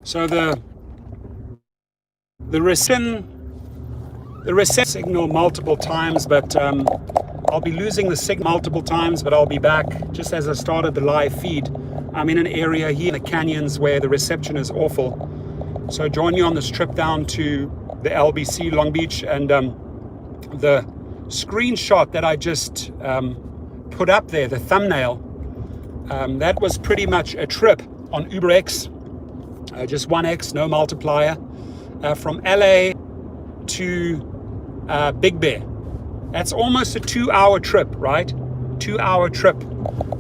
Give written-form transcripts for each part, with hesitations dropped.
So the reception signal multiple times, but I'll be losing the signal multiple times, but I'll be back. Just as I started the live feed, I'm in an area here in the canyons where the reception is awful. So join you on this trip down to the LBC Long Beach, and the screenshot that I just put up there, the thumbnail, that was pretty much a trip on UberX, just 1X, no multiplier, from LA to Big Bear. That's almost a 2-hour trip, right? 2-hour trip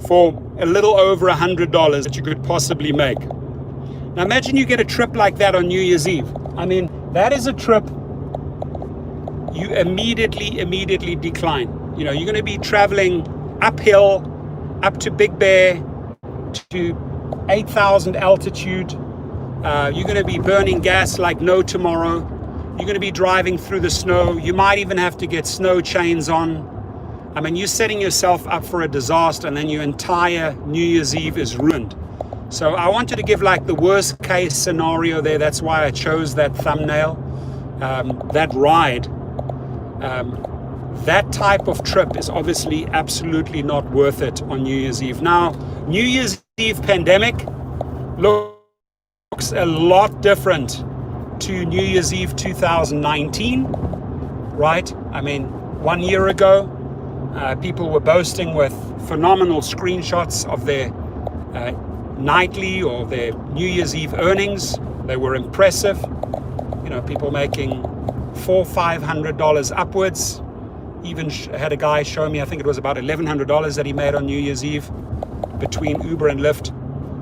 for a little over $100 that you could possibly make. Now imagine you get a trip like that on New Year's Eve. I mean, that is a trip you immediately decline. You know, you're going to be traveling uphill, up to Big Bear, to 8,000 altitude. You're going to be burning gas like no tomorrow. You're going to be driving through the snow. You might even have to get snow chains on. I mean, you're setting yourself up for a disaster, and then your entire New Year's Eve is ruined. So I wanted to give like the worst case scenario there. That's why I chose that thumbnail, that ride. That type of trip is obviously absolutely not worth it on New Year's Eve. Now, New Year's Eve pandemic looks a lot different to New Year's Eve 2019, right? I mean, 1 year ago, people were boasting with phenomenal screenshots of their nightly or their New Year's Eve earnings. They were impressive. You know, people making $400-500 upwards. Even had a guy show me, I think it was about $1,100 that he made on New Year's Eve between Uber and Lyft.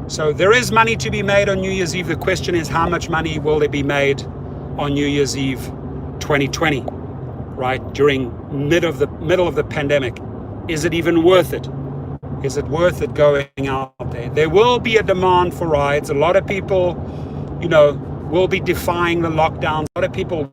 So there is money to be made on New Year's Eve. The question is, how much money will there be made on New Year's Eve 2020, right? During middle of the pandemic. Is it even worth it? Is it worth it going out there? There will be a demand for rides. A lot of people, you know, will be defying the lockdowns. A lot of people.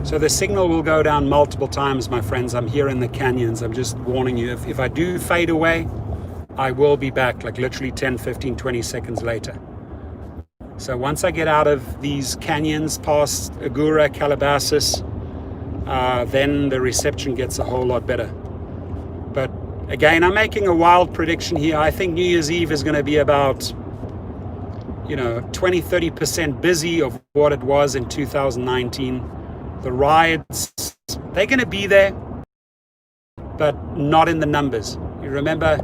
So the signal will go down multiple times, my friends. I'm here in the canyons. I'm just warning you. If I do fade away, I will be back like literally 10, 15, 20 seconds later. So once I get out of these canyons past Agoura, Calabasas, then the reception gets a whole lot better. But again, I'm making a wild prediction here. I think New Year's Eve is going to be about, you know, 20, 30% busy of what it was in 2019. The rides, they're going to be there, but not in the numbers. You remember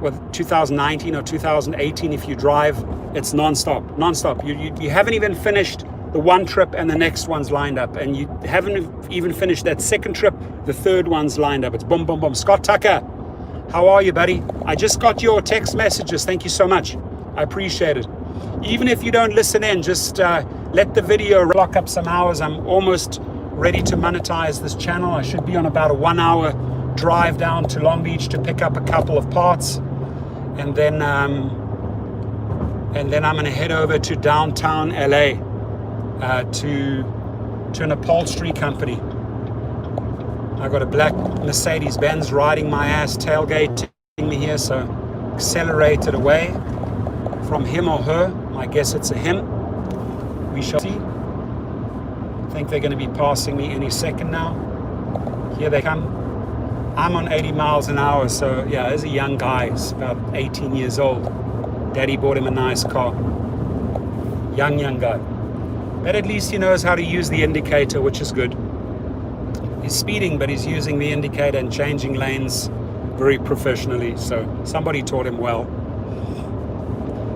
with 2019 or 2018, if you drive, it's non-stop. You haven't even finished the one trip and the next one's lined up, and you haven't even finished that second trip, the third one's lined up. It's boom, boom, boom. Scott Tucker, how are you, buddy? I just got your text messages. Thank you so much. I appreciate it. Even if you don't listen in, just let the video lock up some hours. I'm almost ready to monetize this channel. I should be on about a 1-hour drive down to Long Beach to pick up a couple of parts, and then I'm going to head over to downtown LA to an upholstery company. I got a black Mercedes-Benz riding my ass, tailgating me here, so accelerated away from him or her. I guess it's a him. We shall see. I think they're going to be passing me any second now. Here they come. I'm on 80 miles an hour, so yeah, there's a young guy. He's about 18 years old. Daddy bought him a nice car. Young guy. But at least he knows how to use the indicator, which is good. He's speeding, but he's using the indicator and changing lanes very professionally, so somebody taught him well.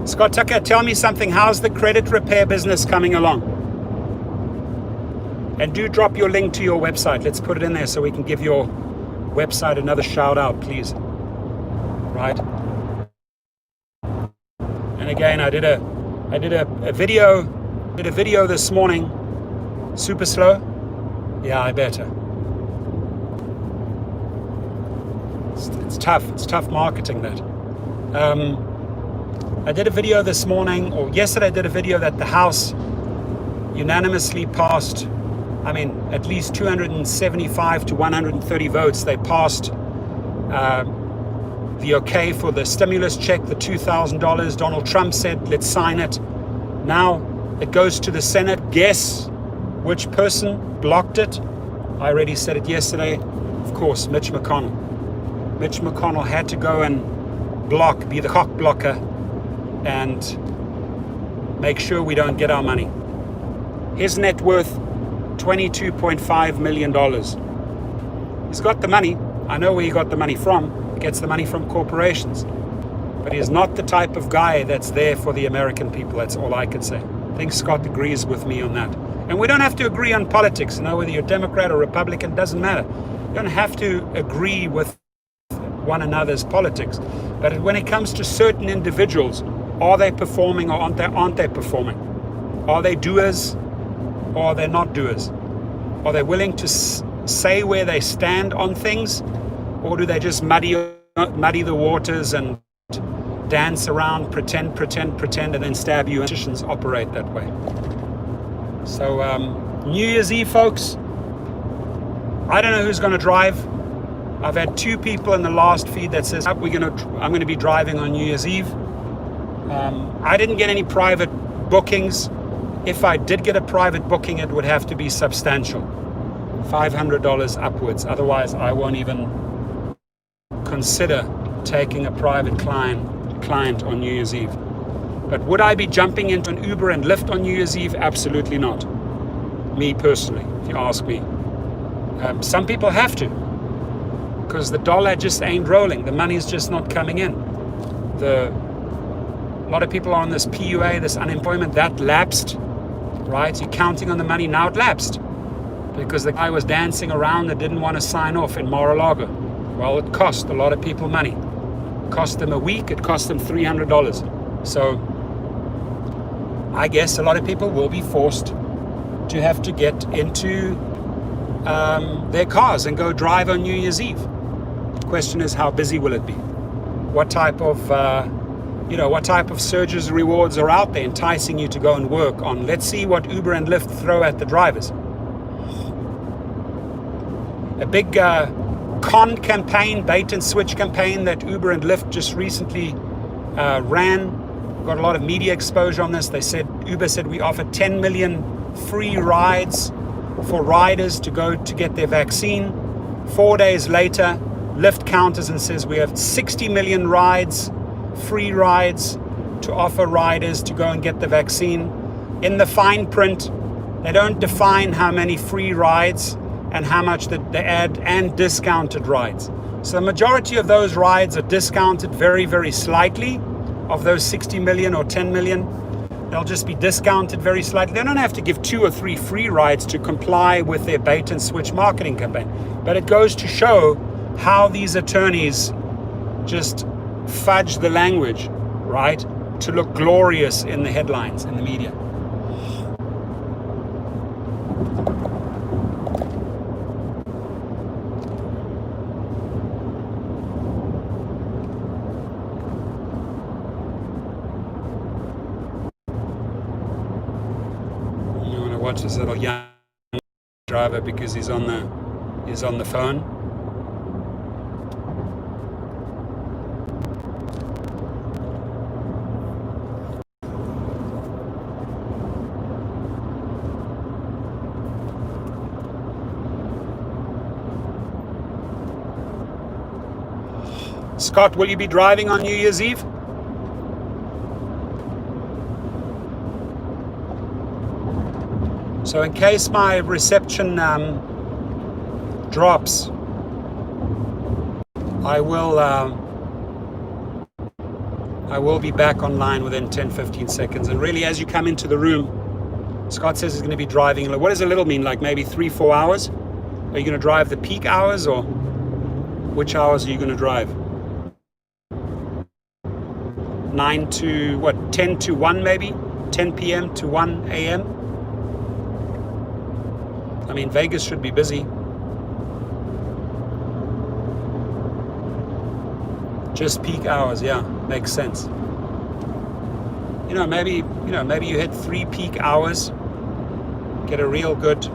Scott Tucker, tell me something. How's the credit repair business coming along? And do drop your link to your website. Let's put it in there so we can give your website another shout out, please. Right? And again, I did a video this morning. Super slow? Yeah, I better. It's tough marketing, that. I did a video this morning, or yesterday I did a video that the House unanimously passed, I mean, at least 275 to 130 votes. They passed the okay for the stimulus check, the $2,000. Donald Trump said, let's sign it. Now it goes to the Senate. Guess which person blocked it? I already said it yesterday. Of course, Mitch McConnell. Mitch McConnell had to go and be the cock blocker and make sure we don't get our money. His net worth, $22.5 million. He's got the money. I know where he got the money from. He gets the money from corporations. But he's not the type of guy that's there for the American people. That's all I can say. I think Scott agrees with me on that. And we don't have to agree on politics. You know, whether you're Democrat or Republican, doesn't matter. You don't have to agree with one another's politics. But when it comes to certain individuals, are they performing or aren't they performing? Are they doers or are they not doers? Are they willing to say where they stand on things, or do they just muddy the waters and dance around, pretend, and then stab you? Politicians operate that way. So New Year's Eve, folks, I don't know who's going to drive. I've had 2 people in the last feed that says I'm going to be driving on New Year's Eve. I didn't get any private bookings. If I did get a private booking, it would have to be substantial, $500 upwards. Otherwise, I won't even consider taking a private client on New Year's Eve. But would I be jumping into an Uber and Lyft on New Year's Eve? Absolutely not. Me personally, if you ask me. Some people have to, because the dollar just ain't rolling. The money's just not coming in. A lot of people are on this PUA, this unemployment, that lapsed, right? You're counting on the money, now it lapsed. Because the guy was dancing around that didn't want to sign off in Mar-a-Lago. Well, it cost a lot of people money. It cost them a week, it cost them $300. So I guess a lot of people will be forced to have to get into their cars and go drive on New Year's Eve. The question is, how busy will it be? What type of surges rewards are out there enticing you to go and work on? Let's see what Uber and Lyft throw at the drivers. A big con campaign, bait and switch campaign that Uber and Lyft just recently ran. Got a lot of media exposure on this. Uber said we offer 10 million free rides for riders to go to get their vaccine. 4 days later, Lyft counters and says we have 60 million free rides to offer riders to go and get the vaccine. In the fine print, they don't define how many free rides and how much they add, and discounted rides. So the majority of those rides are discounted very, very slightly. Of those 60 million or 10 million, they'll just be discounted very slightly. They don't have to give 2 or 3 free rides to comply with their bait and switch marketing campaign. But it goes to show how these attorneys just fudge the language, right, to look glorious in the headlines, in the media. Watch this little young driver because he's on the phone. Scott, will you be driving on New Year's Eve? So in case my reception drops, I will be back online within 10-15 seconds. And really, as you come into the room, Scott says he's going to be driving. What does a little mean? Like maybe 3-4 hours? Are you going to drive the peak hours, or which hours are you going to drive? 10 to 1 maybe? 10 p.m. to 1 a.m.? I mean, Vegas should be busy. Just peak hours, yeah, makes sense. Maybe you hit 3 peak hours, get a real good,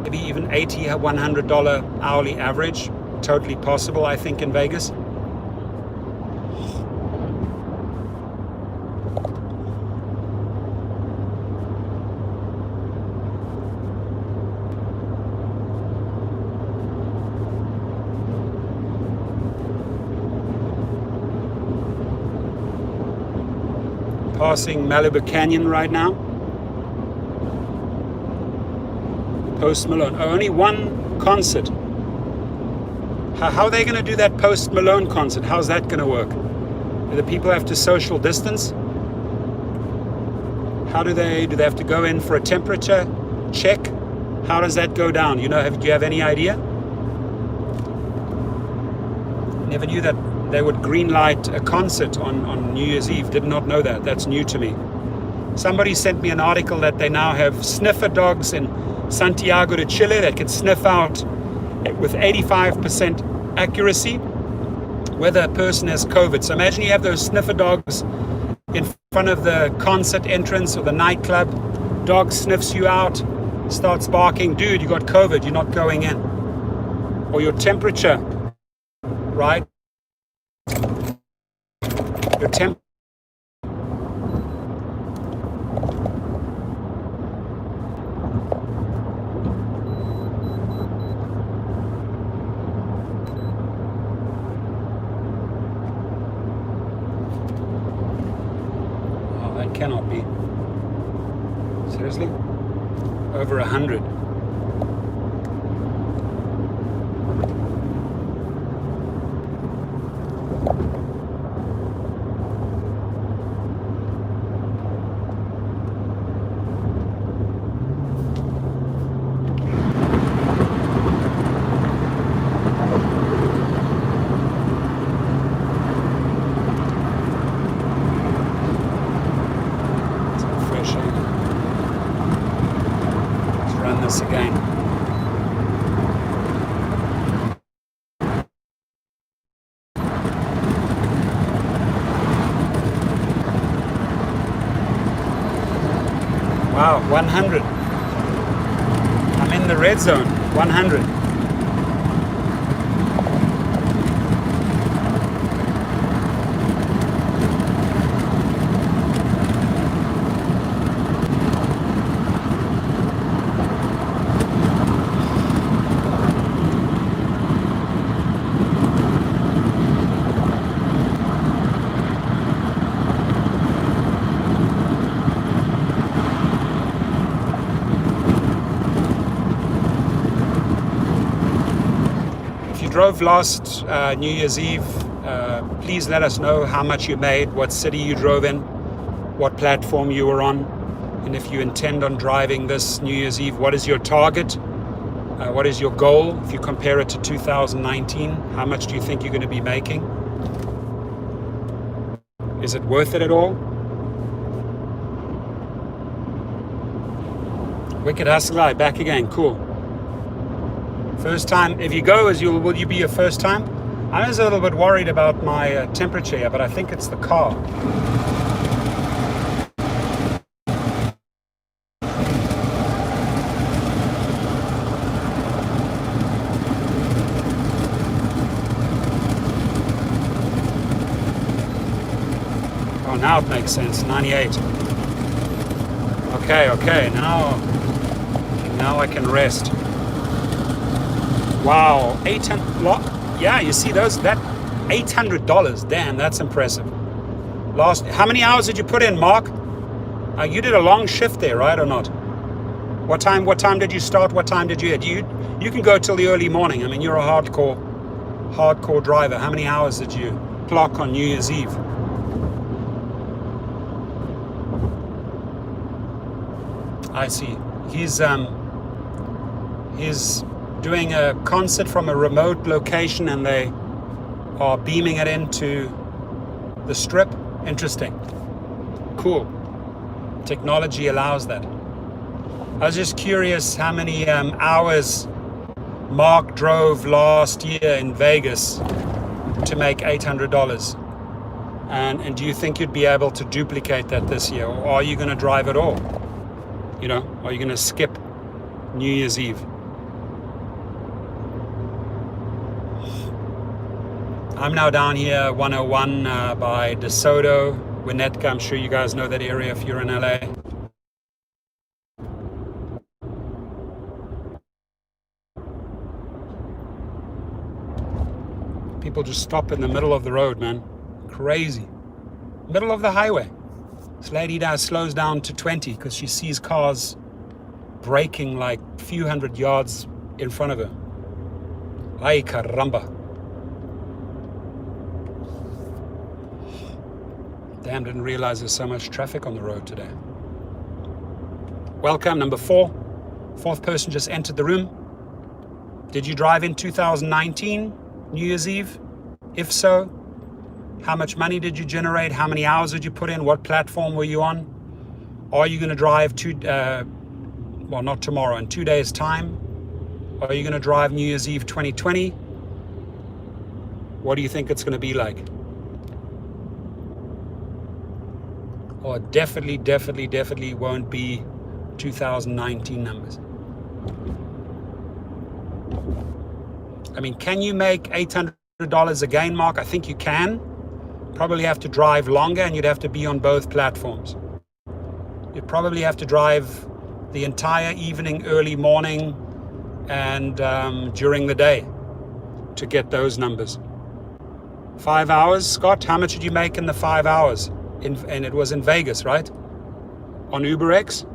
maybe even $80, $100 hourly average. Totally possible, I think, in Vegas. Passing Malibu Canyon right now. Post Malone. Oh, only one concert. How are they going to do that Post Malone concert? How's that going to work? Do the people have to social distance? How do they have to go in for a temperature check? How does that go down? Do you have any idea? Never knew that they would green light a concert on New Year's Eve. Did not know that. That's new to me. Somebody sent me an article that they now have sniffer dogs in Santiago de Chile that can sniff out with 85% accuracy whether a person has COVID. So imagine you have those sniffer dogs in front of the concert entrance or the nightclub. Dog sniffs you out, starts barking, dude, you got COVID, you're not going in. Or your temperature, right? Your temp. Oh, that cannot be. Seriously? Over 100. Again. Wow, 100. I'm in the red zone. 100. Drove last New Year's Eve, please let us know how much you made, what city you drove in, what platform you were on, and if you intend on driving this New Year's Eve, what is your target? What is your goal? If you compare it to 2019, how much do you think you're going to be making? Is it worth it at all? Wicked Hustle Guy, back again, cool. First time, if you go, will you be your first time? I was a little bit worried about my temperature here, but I think it's the car. Oh, now it makes sense, 98. Okay, now I can rest. Wow, 800. Yeah, you see those? That $800. Damn, that's impressive. How many hours did you put in, Mark? You did a long shift there, right, or not? What time did you start? What time did you end? You can go till the early morning. I mean, you're a hardcore driver. How many hours did you clock on New Year's Eve? I see. He's doing a concert from a remote location and they are beaming it into the strip. Interesting. Cool. Technology allows that. I was just curious how many hours Mark drove last year in Vegas to make $800. And do you think you'd be able to duplicate that this year? Or are you going to drive at all? Are you going to skip New Year's Eve? I'm now down here 101 by DeSoto, Winnetka. I'm sure you guys know that area if you're in LA. People just stop in the middle of the road, man. Crazy. Middle of the highway. This lady now slows down to 20 because she sees cars braking like a few hundred yards in front of her. Ay caramba. Damn, didn't realize there's so much traffic on the road today. Welcome, number 4. Fourth person just entered the room. Did you drive in 2019, New Year's Eve? If so, how much money did you generate? How many hours did you put in? What platform were you on? Are you going to drive well, not tomorrow, in 2 days' time? Are you going to drive New Year's Eve 2020? What do you think it's going to be like? Oh, it definitely won't be 2019 numbers. I mean, can you make $800 a gain, Mark? I think you can. Probably have to drive longer, and you'd have to be on both platforms. You'd probably have to drive the entire evening, early morning, and during the day to get those numbers. 5 hours, Scott, how much did you make in the 5 hours? And it was in Vegas, right? On UberX?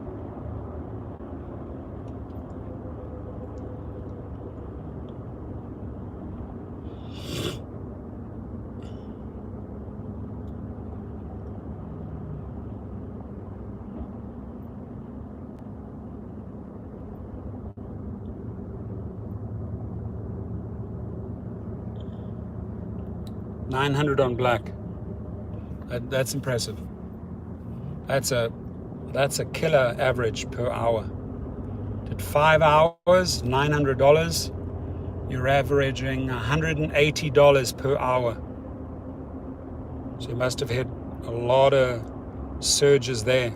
$900 on black. That's impressive. That's a killer average per hour. Did 5 hours, $900. You're averaging $180 per hour. So you must have hit a lot of surges there.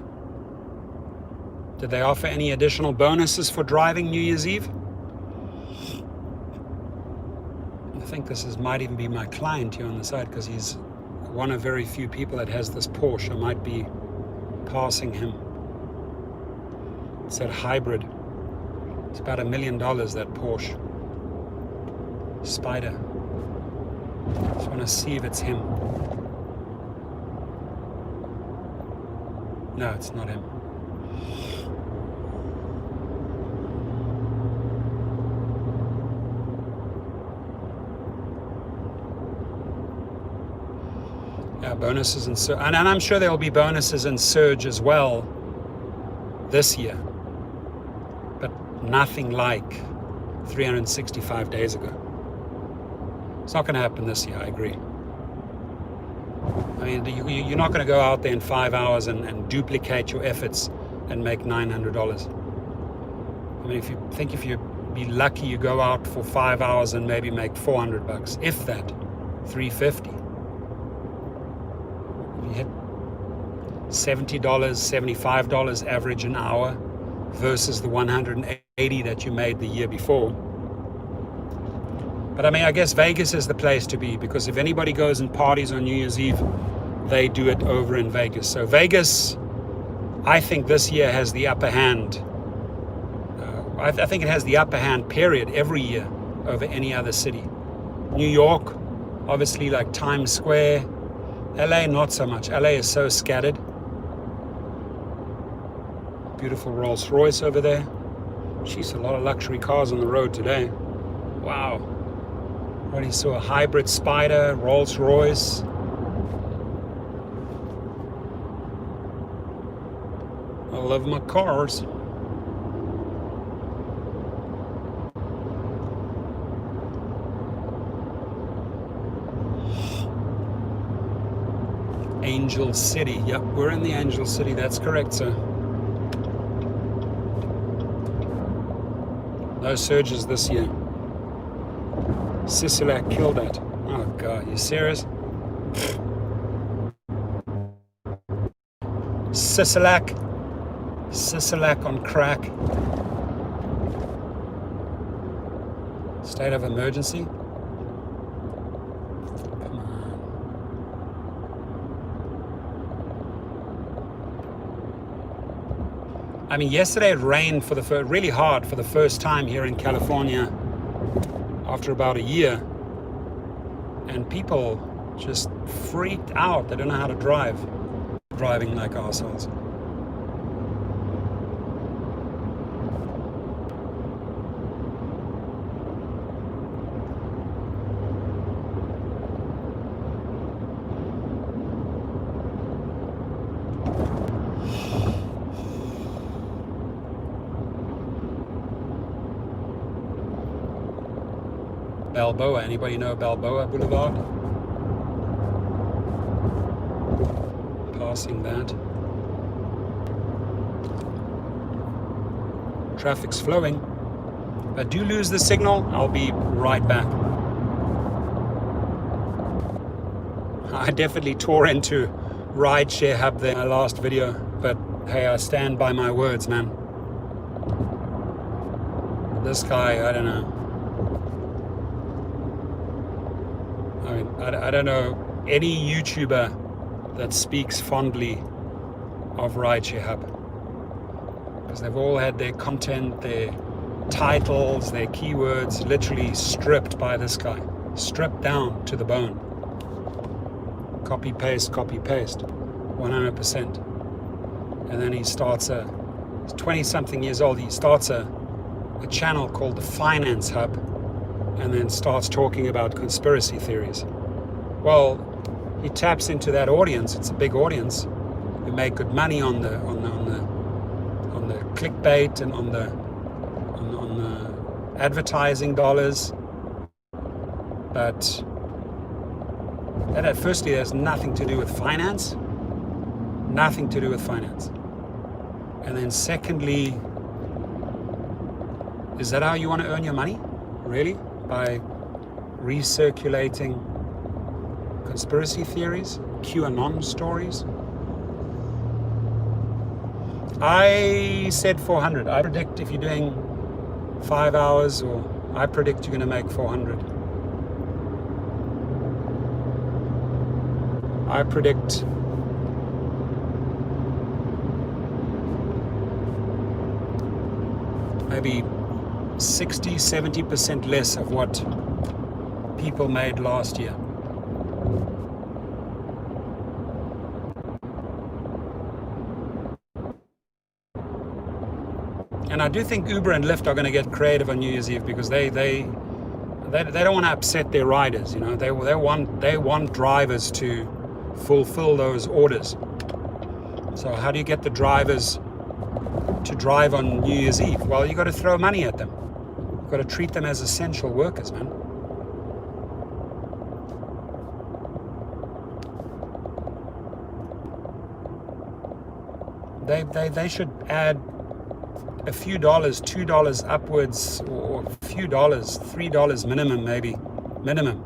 Did they offer any additional bonuses for driving New Year's Eve? I think this might even be my client here on the side, because he's one of very few people that has this Porsche. I might be passing him. It's that hybrid. It's about $1 million, that Porsche Spider. Just want to see if it's him. No, it's not him. Bonuses and Surge, and I'm sure there will be bonuses in Surge as well this year, but nothing like 365 days ago. It's not going to happen this year, I agree. I mean, you're not going to go out there in 5 hours and duplicate your efforts and make $900. I mean, if you be lucky, you go out for 5 hours and maybe make $400, if that, $350. You hit $70, $75 average an hour versus the $180 that you made the year before. But I mean, I guess Vegas is the place to be, because if anybody goes and parties on New Year's Eve, they do it over in Vegas. So Vegas, I think this year has the upper hand. I think it has the upper hand, period, every year over any other city. New York, obviously, like Times Square. LA, not so much. LA is so scattered. Beautiful Rolls Royce over there. Jeez, a lot of luxury cars on the road today. Wow. Already saw a hybrid Spider, Rolls Royce. I love my cars. Angel City. Yep, we're in the Angel City. That's correct, sir. No surges this year. Sisolak killed it. Oh, God. You serious? Sisolak. Sisolak on crack. State of emergency. I mean, yesterday it rained really hard for the first time here in California after about a year, and people just freaked out. They don't know how to drive. driving like assholes. Balboa, anybody know Balboa Boulevard? Passing that. Traffic's flowing. If I do lose the signal, I'll be right back. I definitely tore into Rideshare Hub there in my last video, but hey, I stand by my words, man. This guy, I don't know. I mean, I don't know any YouTuber that speaks fondly of Rideshare Hub, because they've all had their content, their titles, their keywords literally stripped by this guy, stripped down to the bone. Copy paste, 100%. And then he starts he's 20-something years old, he starts a channel called the Finance Hub, and then starts talking about conspiracy theories. Well, he taps into that audience. It's a big audience who make good money on the clickbait and on the advertising dollars. But that, firstly, there's nothing to do with finance. Nothing to do with finance. And then secondly, is that how you want to earn your money? Really? By recirculating conspiracy theories, QAnon stories? I said 400. I predict if you're doing 5 hours, or I predict you're going to make 400. I predict maybe 60-70% less of what people made last year. And I do think Uber and Lyft are going to get creative on New Year's Eve, because they don't want to upset their riders. You know, they want drivers to fulfill those orders. So how do you get the drivers to drive on New Year's Eve? Well, you got to throw money at them. You've got to treat them as essential workers, man. They should add a few dollars, $2 upwards, or a few dollars, $3 minimum, maybe minimum,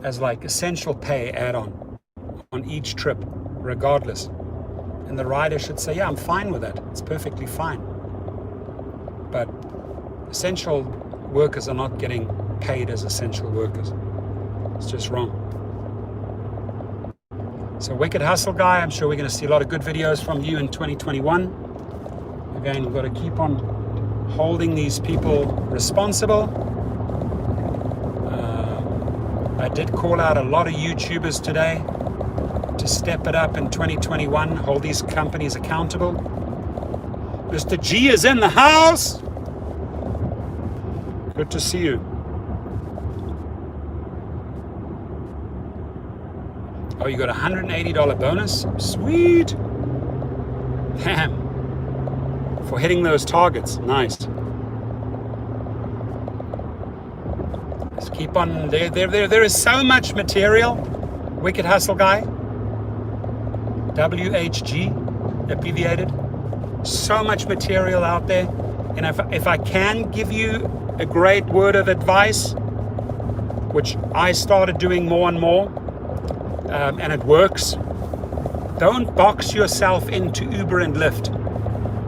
as like essential pay add-on on each trip, regardless. And the rider should say, yeah, I'm fine with that. It's perfectly fine. But essential workers are not getting paid as essential workers. It's just wrong. So Wicked Hustle Guy, I'm sure we're going to see a lot of good videos from you in 2021. Again, we've got to keep on holding these people responsible. I did call out a lot of YouTubers today to step it up in 2021, hold these companies accountable. Mr. G is in the house. Good to see you. Oh, you got a $180 bonus? Sweet. Damn. For hitting those targets. Nice. Let's keep on. There is so much material. Wicked Hustle Guy. WHG, abbreviated. So much material out there. And if I can give you a great word of advice, which I started doing more and more, and it works, don't box yourself into Uber and Lyft.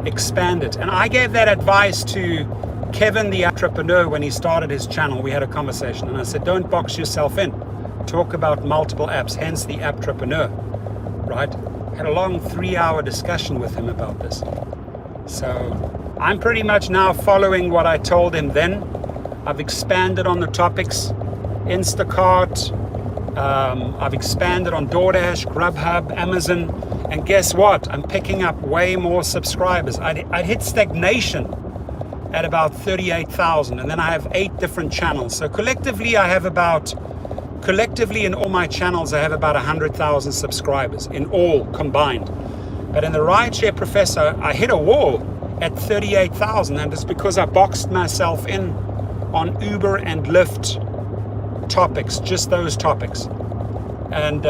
Expand it. And I gave that advice to Kevin the entrepreneur when he started his channel. We had a conversation and I said, don't box yourself in. Talk about multiple apps, hence the entrepreneur, right? Had a long 3-hour discussion with him about this. So I'm pretty much now following what I told him then. I've expanded on the topics. Instacart, I've expanded on DoorDash, Grubhub, Amazon, and guess what? I'm picking up way more subscribers. I'd hit stagnation at about 38,000, and then I have 8 different channels. So collectively in all my channels, I have about 100,000 subscribers in all combined. But in the Rideshare Professor, I hit a wall at 38,000, and it's because I boxed myself in on Uber and Lyft topics, just those topics. And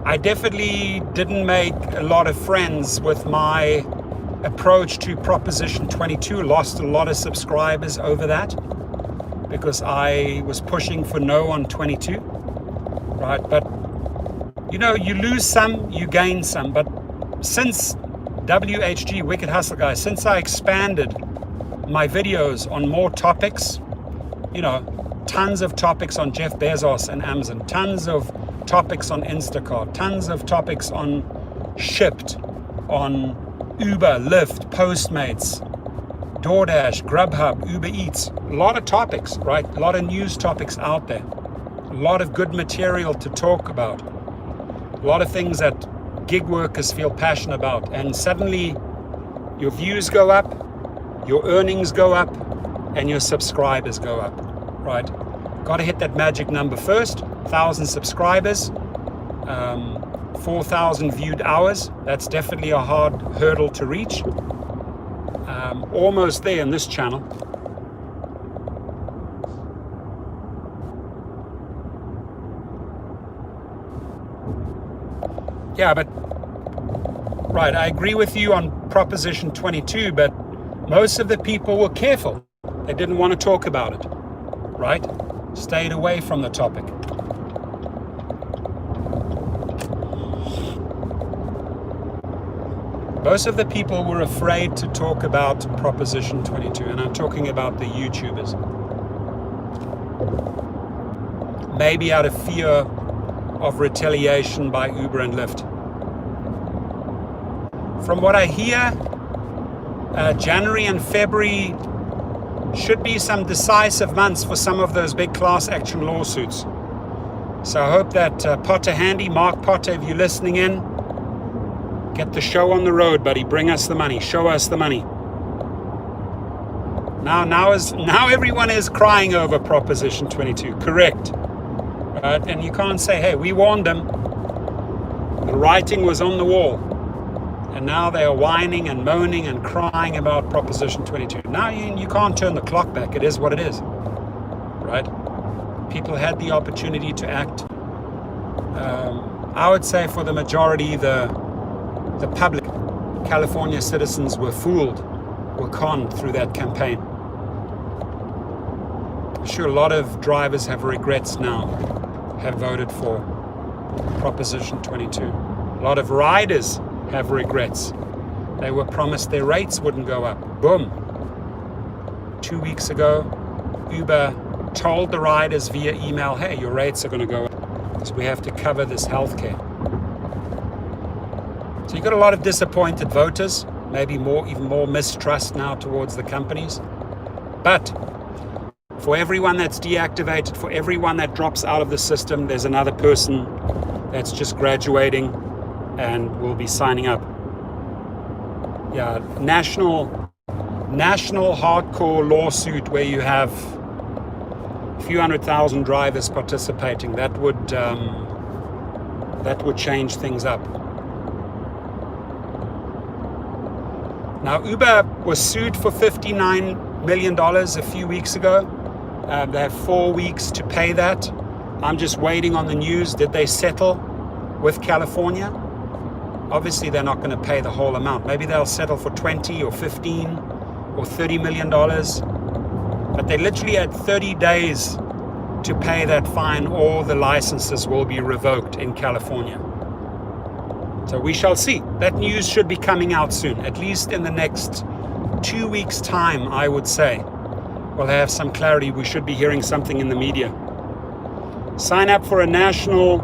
I definitely didn't make a lot of friends with my approach to Proposition 22. Lost a lot of subscribers over that because I was pushing for no on 22, right? But you know, you lose some, you gain some. But since WHG, Wicked Hustle Guys, since I expanded my videos on more topics, you know, tons of topics on Jeff Bezos and Amazon, tons of topics on Instacart, tons of topics on Shipped, on Uber, Lyft, Postmates, DoorDash, Grubhub, Uber Eats, a lot of topics, right? A lot of news topics out there, a lot of good material to talk about, a lot of things that gig workers feel passionate about, and suddenly your views go up, your earnings go up, and your subscribers go up, right? Got to hit that magic number first, 1,000 subscribers, 4,000 viewed hours. That's definitely a hard hurdle to reach. Almost there in this channel. Yeah, but right, I agree with you on Proposition 22, but most of the people were careful. They didn't want to talk about it, right? Stayed away from the topic. Most of the people were afraid to talk about Proposition 22, and I'm talking about the YouTubers. Maybe out of fear of retaliation by Uber and Lyft. From what I hear, January and February should be some decisive months for some of those big class action lawsuits. So I hope that Potter Handy, Mark Potter, if you're listening in, get the show on the road, buddy. Bring us the money. Show us the money. Now everyone is crying over Proposition 22. Correct. Right? And you can't say, hey, we warned them. The writing was on the wall. And now they are whining and moaning and crying about Proposition 22. Now you can't turn the clock back. It is what it is. Right? People had the opportunity to act. I would say for the majority, the public, California citizens were fooled, were conned through that campaign. I'm sure a lot of drivers have regrets now, have voted for Proposition 22. A lot of riders have regrets. They were promised their rates wouldn't go up. Boom. 2 weeks ago, Uber told the riders via email, hey, your rates are going to go up because we have to cover this healthcare. So you've got a lot of disappointed voters, maybe even more mistrust now towards the companies. But for everyone that's deactivated, for everyone that drops out of the system, there's another person that's just graduating and will be signing up. Yeah, national hardcore lawsuit where you have a few 100,000 drivers participating. That would change things up. Now, Uber was sued for $59 million a few weeks ago. They have 4 weeks to pay that. I'm just waiting on the news. Did they settle with California? Obviously, they're not going to pay the whole amount. Maybe they'll settle for 20 or 15 or $30 million. But they literally had 30 days to pay that fine, or the licenses will be revoked in California. So we shall see. That news should be coming out soon, at least in the next 2 weeks' time, I would say. We'll have some clarity. We should be hearing something in the media. Sign up for a national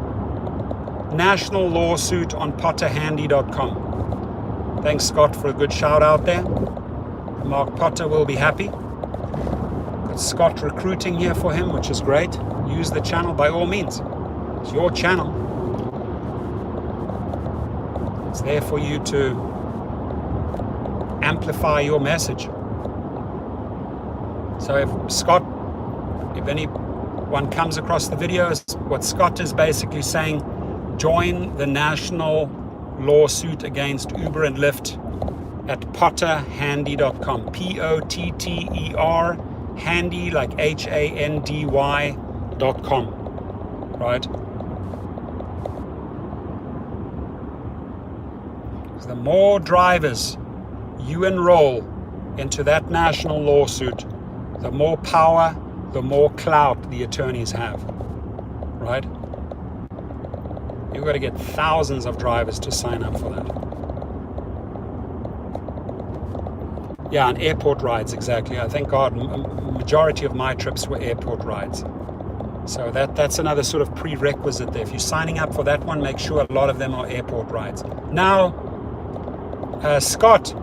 lawsuit on potterhandy.com. Thanks, Scott, for a good shout out there. Mark Potter will be happy. got Scott recruiting here for him, which is great. Use the channel by all means. It's your channel. It's there for you to amplify your message. So if anyone comes across the videos, what Scott is basically saying, join the national lawsuit against Uber and Lyft at potterhandy.com. P-O-T-T-E-R, handy like Handy.com, right? So the more drivers you enroll into that national lawsuit, the more power, the more clout the attorneys have, right? You've got to get thousands of drivers to sign up for that. Yeah, and airport rides, exactly. I thank God, majority of my trips were airport rides. So that's another sort of prerequisite there. If you're signing up for that one, make sure a lot of them are airport rides. Now, Scott,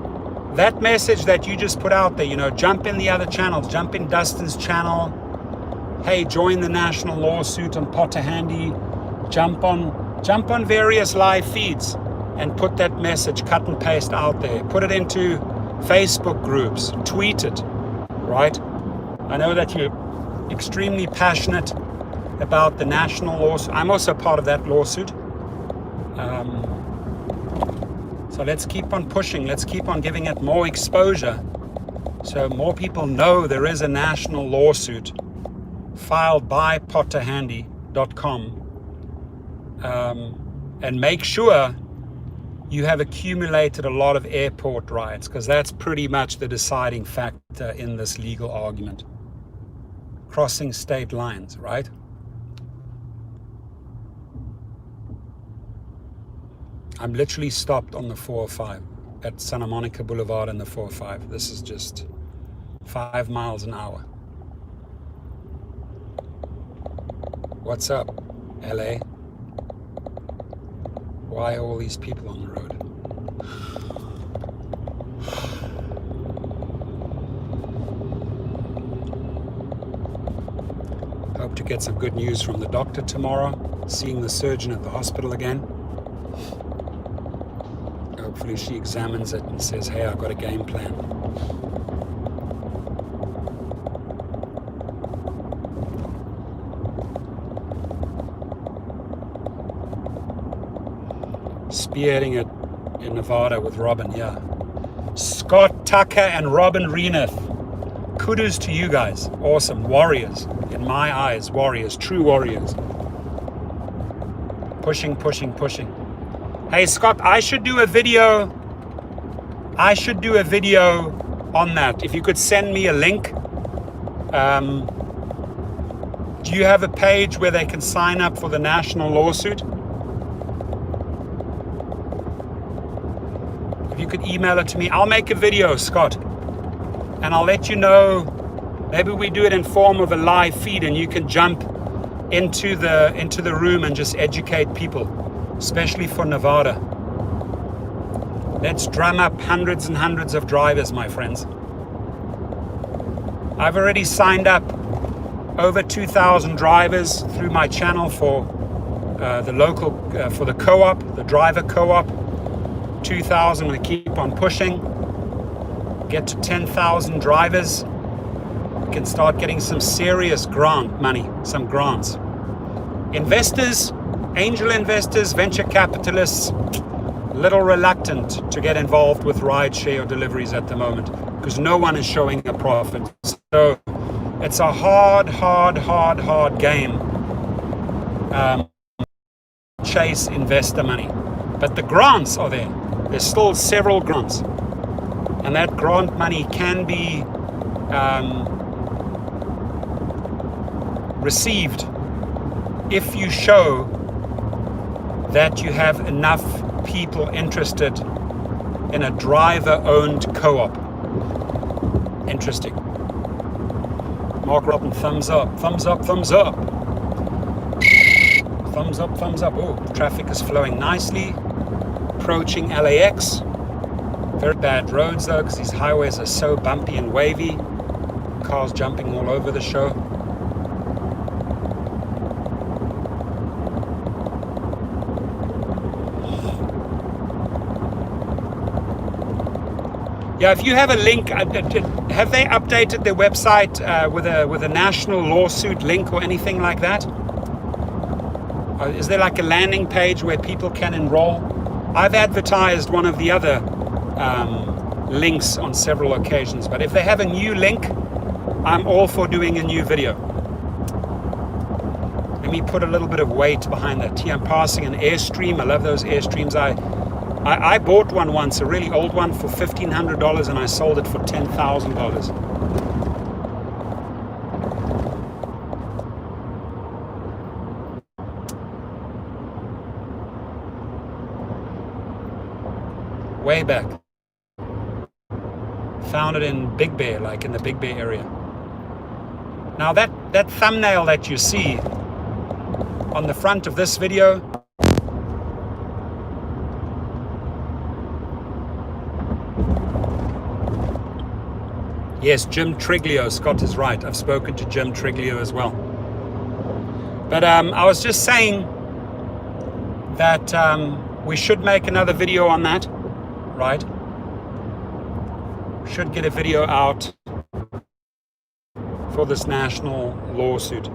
that message that you just put out there, jump in the other channels, jump in Dustin's channel. Hey, join the national lawsuit on Potter Handy. Jump on various live feeds and put that message, cut and paste out there. Put it into Facebook groups, tweet it, right? I know that you're extremely passionate about the national lawsuit. I'm also part of that lawsuit. So let's keep on pushing. Let's keep on giving it more exposure so more people know there is a national lawsuit filed by potterhandy.com. And make sure you have accumulated a lot of airport rides, because that's pretty much the deciding factor in this legal argument. Crossing state lines, right? I'm literally stopped on the 405 at Santa Monica Boulevard and the 405. This is just 5 miles an hour. What's up, LA? Why are all these people on the road? Hope to get some good news from the doctor tomorrow. Seeing the surgeon at the hospital again. Hopefully she examines it and says, hey, I've got a game plan. Spearheading it in Nevada with Robin, yeah. Scott Tucker and Robin Reneth. Kudos to you guys. Awesome. Warriors. In my eyes, warriors. True warriors. Pushing, pushing, pushing. Hey, Scott, I should do a video on that. If you could send me a link. Do you have a page where they can sign up for the national lawsuit? If you could email it to me, I'll make a video, Scott, and I'll let you know. Maybe we do it in form of a live feed, and you can jump into the room and just educate people, especially for Nevada. Let's drum up hundreds and hundreds of drivers, my friends. I've already signed up over 2,000 drivers through my channel for the local, for the co-op, the driver co-op. 2,000, I'm going to keep on pushing. Get to 10,000 drivers. We can start getting some serious grant money, some grants. Investors, angel investors, venture capitalists, a little reluctant to get involved with rideshare or deliveries at the moment because no one is showing a profit. So it's a hard game. Chase investor money. But the grants are there. There's still several grants. And that grant money can be received if you show that you have enough people interested in a driver-owned co-op. Interesting. Mark Robin, thumbs up, thumbs up, thumbs up. Thumbs up, thumbs up. Oh, the traffic is flowing nicely. Approaching LAX. Very bad roads though, because these highways are so bumpy and wavy. cars jumping all over the show. Yeah, if you have a link, have they updated their website with a national lawsuit link or anything like that? Is there like a landing page where people can enroll? I've advertised one of the other links on several occasions, but if they have a new link, I'm all for doing a new video. Let me put a little bit of weight behind that. Here I'm passing an Airstream. I love those Airstreams. I bought one once, a really old one, for $1,500, and I sold it for $10,000. Way back. Found it in Big Bear, like in the Big Bear area. Now that thumbnail that you see on the front of this video, yes, Jim Triglio, Scott is right. I've spoken to Jim Triglio as well. But I was just saying that we should make another video on that, right? Should get a video out for this national lawsuit.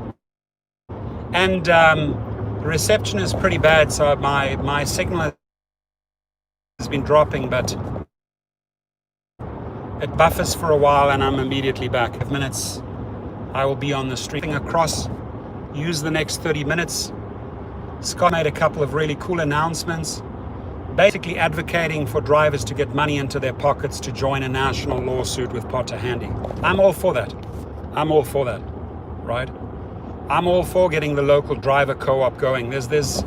And the reception is pretty bad, so my signal has been dropping, but it buffers for a while and I'm immediately back. 5 minutes, I will be on the street across. Use the next 30 minutes. Scott made a couple of really cool announcements, basically advocating for drivers to get money into their pockets to join a national lawsuit with Potter Handy. I'm all for that. I'm all for that, right? I'm all for getting the local driver co-op going. There's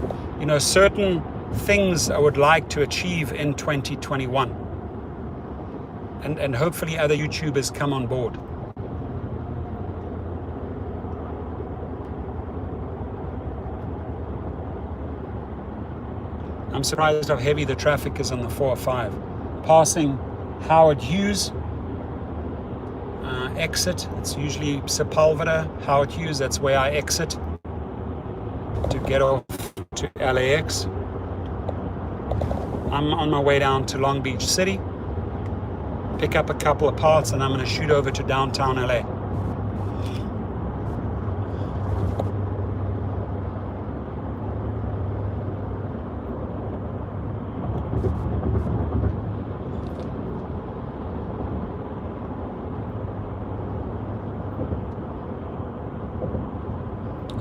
certain things I would like to achieve in 2021. And hopefully other YouTubers come on board. I'm surprised how heavy the traffic is on the 405. Passing Howard Hughes exit. It's usually Sepulveda, Howard Hughes. That's where I exit to get off to LAX. I'm on my way down to Long Beach City. Pick up a couple of parts and I'm going to shoot over to downtown LA.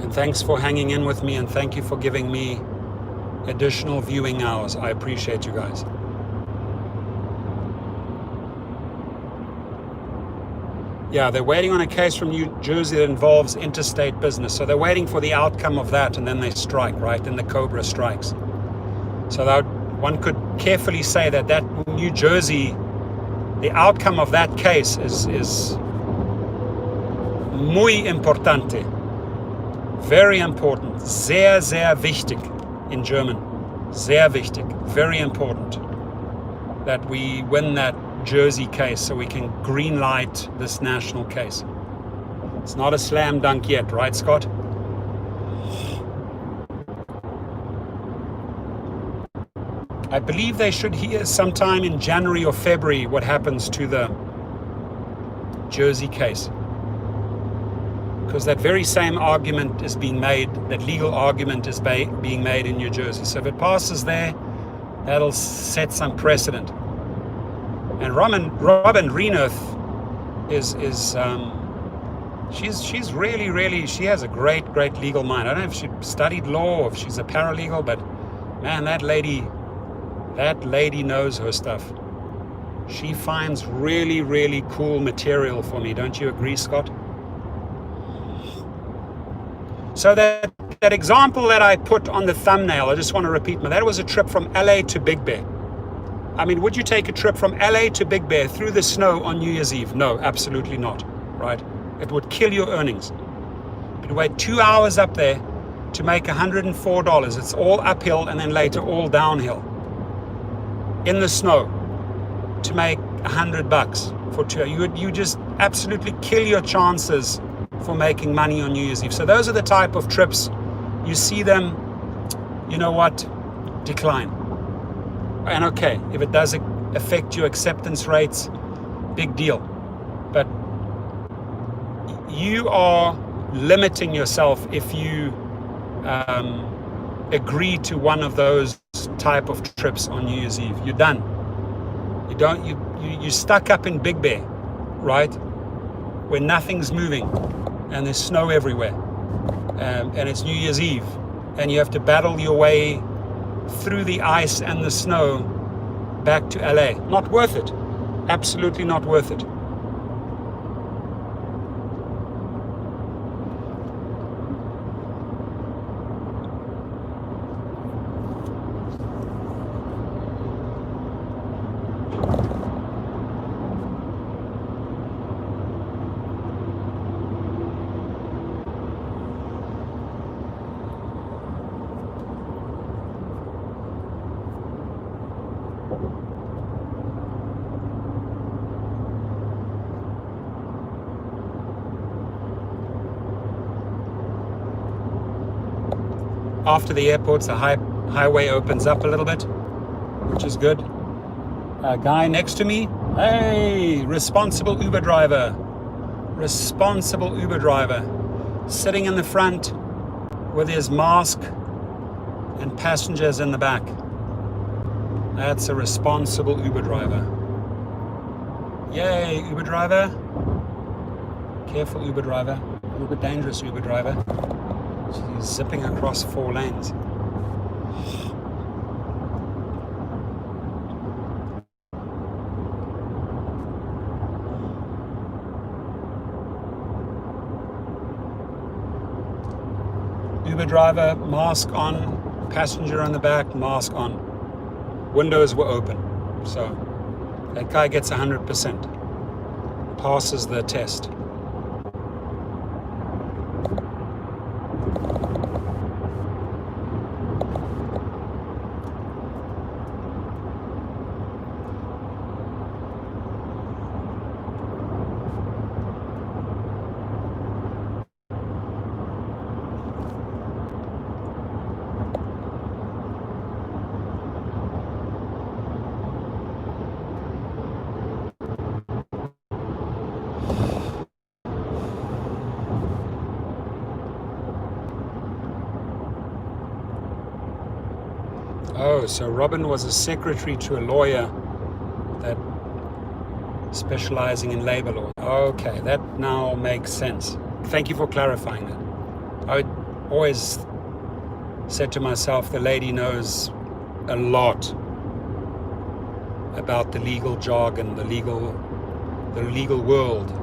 And thanks for hanging in with me, and thank you for giving me additional viewing hours. I appreciate you guys. Yeah, they're waiting on a case from New Jersey that involves interstate business. So they're waiting for the outcome of that, and then they strike, right? Then the Cobra strikes. So that one could carefully say that New Jersey, the outcome of that case is muy importante. Very important. Sehr, sehr wichtig in German. Sehr wichtig. Very important that we win that Jersey case so we can green light this national case. It's not a slam dunk yet, right, Scott? I believe they should hear sometime in January or February what happens to the Jersey case. Because that very same argument is being made, that legal argument is being made in New Jersey. So if it passes there, that'll set some precedent. And Robin Renoth she's really, she has a great legal mind. I don't know if she studied law or if she's a paralegal, but man, that lady knows her stuff. She finds really cool material for me. Don't you agree, Scott? So that example that I put on the thumbnail, I just want to repeat, that was a trip from LA to Big Bear. I mean, would you take a trip from LA to Big Bear through the snow on New Year's Eve? No, absolutely not, right? It would kill your earnings. You'd wait 2 hours up there to make $104. It's all uphill and then later all downhill in the snow to make $100 for 2 hours. You just absolutely kill your chances for making money on New Year's Eve. So those are the type of trips you see them, you know what, decline. And okay, if it does affect your acceptance rates, big deal. But you are limiting yourself if you agree to one of those type of trips on New Year's Eve. You're done. You're stuck up in Big Bear, right? Where nothing's moving and there's snow everywhere. And it's New Year's Eve. And you have to battle your way through the ice and the snow back to LA. Not worth it. Absolutely not worth it. After the airports, the highway opens up a little bit, which is good. A guy next to me, hey, responsible Uber driver, sitting in the front with his mask and passengers in the back. That's a responsible Uber driver. Yay, Uber driver. Careful, Uber driver. A little bit dangerous, Uber driver. She's zipping across 4 lanes. Uber driver, mask on, passenger on the back, mask on. Windows were open. So that guy gets 100%. Passes the test. Oh, so Robin was a secretary to a lawyer that specializing in labor law. Okay, that now makes sense. Thank you for clarifying that. I always said to myself, the lady knows a lot about the legal jargon, the legal world.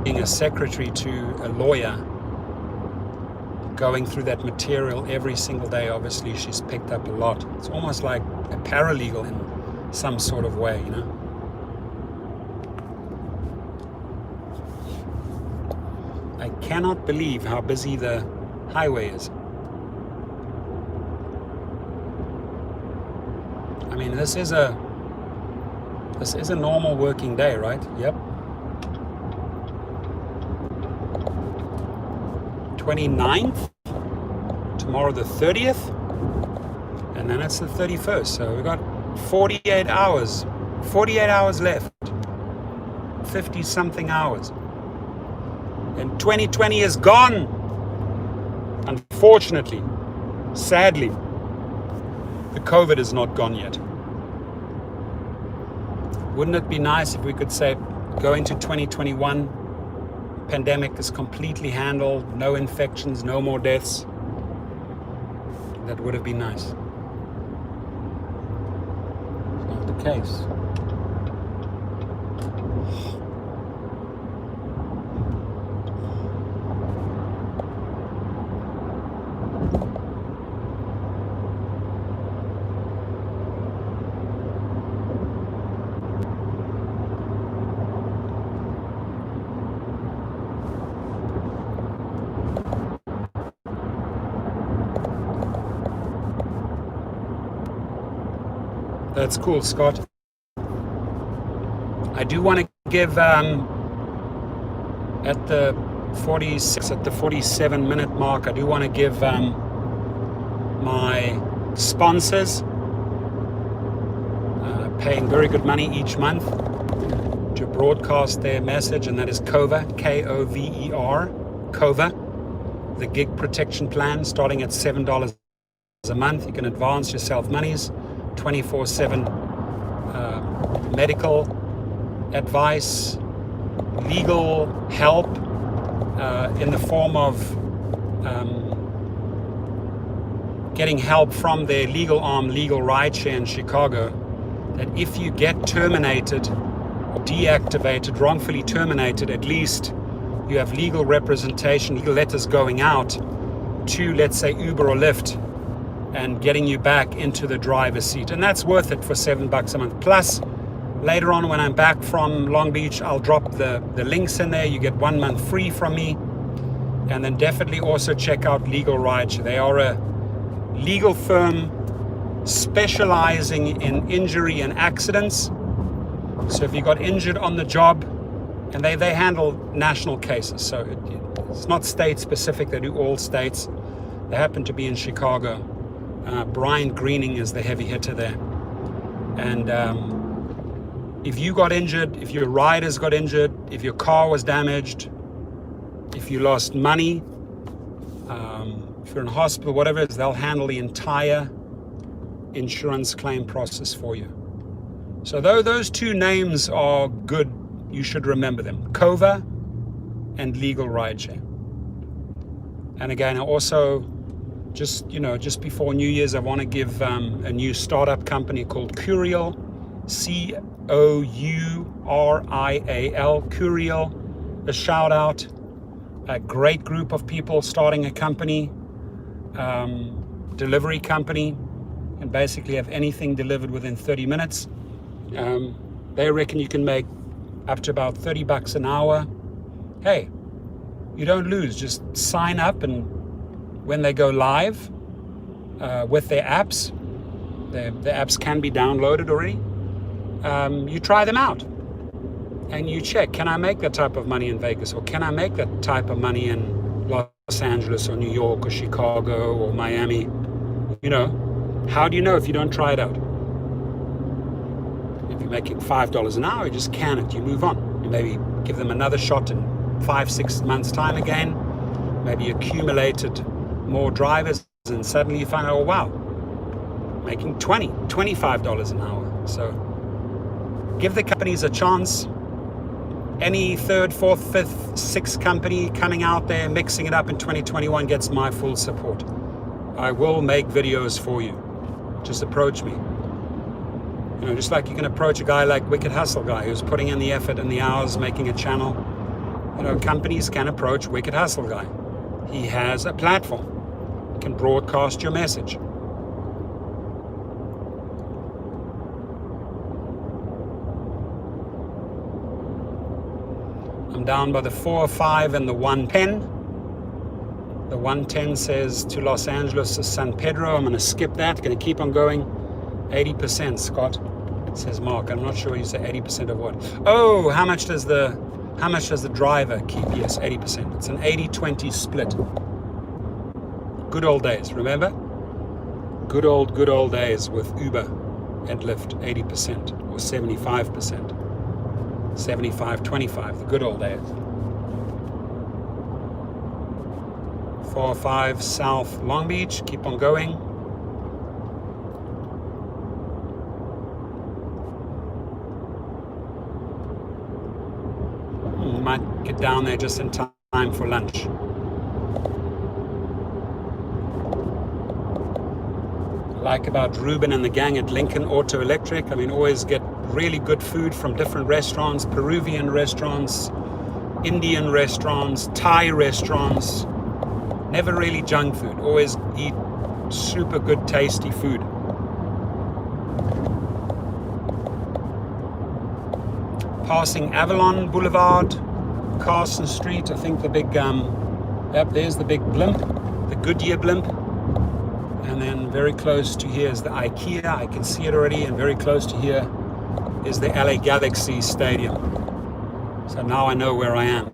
Being a secretary to a lawyer, going through that material every single day, obviously she's picked up a lot. It's almost like a paralegal in some sort of way, you know. I cannot believe how busy the highway is. I mean, this is a normal working day, right? Yep. 29th, tomorrow the 30th, and then it's the 31st. So we've got 48 hours left, 50 something hours. And 2020 is gone. Unfortunately, sadly, the COVID is not gone yet. Wouldn't it be nice if we could say, go into 2021, pandemic is completely handled, no infections, no more deaths? That would have been nice. It's not the case. That's cool, Scott. I do want to give at the 47-minute mark, I do want to give my sponsors paying very good money each month to broadcast their message, and that is Cover, K-O-V-E-R, Cover, the gig protection plan, starting at $7 a month. You can advance your self-monies, 24/7 medical advice, legal help in the form of getting help from their legal arm, LegalRideshare in Chicago, that if you get terminated or deactivated, wrongfully terminated, at least you have legal representation, legal letters going out to, let's say, Uber or Lyft, and getting you back into the driver's seat. And that's worth it for $7 a month. Plus, later on when I'm back from Long Beach, I'll drop the links in there. You get 1 month free from me. And then definitely also check out LegalRideshare. They are a legal firm specializing in injury and accidents. So if you got injured on the job, and they handle national cases, so it's not state specific, they do all states. They happen to be in Chicago. Brian Greening is the heavy hitter there. And if you got injured, if your riders got injured, if your car was damaged, if you lost money, if you're in hospital, whatever it is, they'll handle the entire insurance claim process for you. So though those two names are good, you should remember them: Cover and LegalRideshare. And again, I also just before New Year's, I want to give a new startup company called Curial, C-O-U-R-I-A-L, Curial, a shout out. A great group of people starting a company, delivery company, and basically have anything delivered within 30 minutes. They reckon you can make up to about $30 an hour. Hey, you don't lose. Just sign up, and when they go live with their apps, the apps can be downloaded already. You try them out and you check, can I make that type of money in Vegas, or can I make that type of money in Los Angeles or New York or Chicago or Miami? How do you know if you don't try it out? If you're making $5 an hour, you just can it, you move on. You maybe give them another shot in 5-6 months time again. Maybe you accumulated more drivers, and suddenly you find out, oh wow, making $25 an hour. So give the companies a chance. Any third, fourth, fifth, sixth company coming out there mixing it up in 2021 gets my full support. I will make videos for you. Just approach me. Just like you can approach a guy like Wicked Hustle Guy who's putting in the effort and the hours making a channel. Companies can approach Wicked Hustle Guy. He has a platform. He can broadcast your message. I'm down by the 405 and the 110. The 110 says to Los Angeles to San Pedro. I'm going to skip that. Going to keep on going. 80%, Scott, says Mark. I'm not sure you say 80% of what. Oh, how much does the driver keep? Yes, 80%. It's an 80-20 split. Good old days, remember? Good old days with Uber and Lyft, 80% or 75%. 75-25, the good old days. 405 South Long Beach, keep on going. You might get down there just in time for lunch. Like about Ruben and the gang at Lincoln Auto Electric, always get really good food from different restaurants, Peruvian restaurants, Indian restaurants, Thai restaurants. Never really junk food, always eat super good tasty food. Passing Avalon Boulevard, Carson Street, I think the big, there's the big blimp, the Goodyear blimp. And then very close to here is the IKEA. I can see it already. And very close to here is the LA Galaxy Stadium. So now I know where I am.